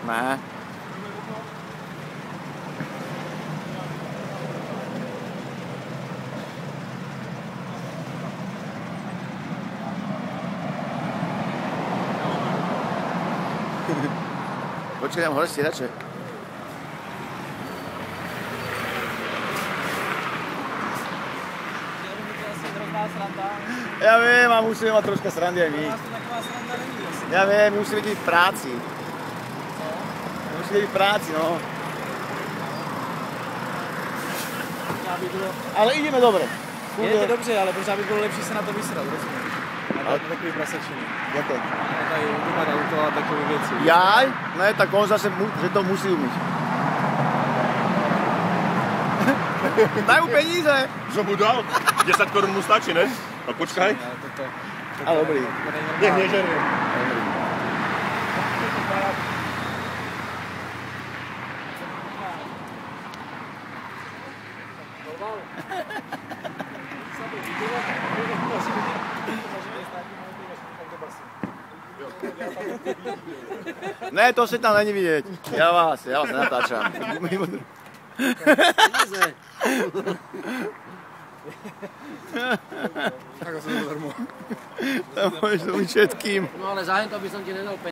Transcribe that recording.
Ne. Počkej, dám hore stiedače. Ja viem, a musíme mať troška srandy aj my. Ja viem, my musíme byť v práci. Musíme byť v práci, no. Ale ideme dobre. Je to dobře, ale možná by bylo lepší se na to vysrat, rozumíš? Na takový prasačiny. Jaké? Na tady udělat auto a takové věci. Jaj? Ne, tak on zase, že to musí umieť. Daj mu peníze. Čo mu dal? 10 korun mu stačí, ne? A počkaj. A dobrý. Nech nežeruje. Ne, to si tam není vidět. Já vás nenatáčám. Tak asi to darmo. Tam můžeš to mít všetkým. No ale zájem to by som ti nedal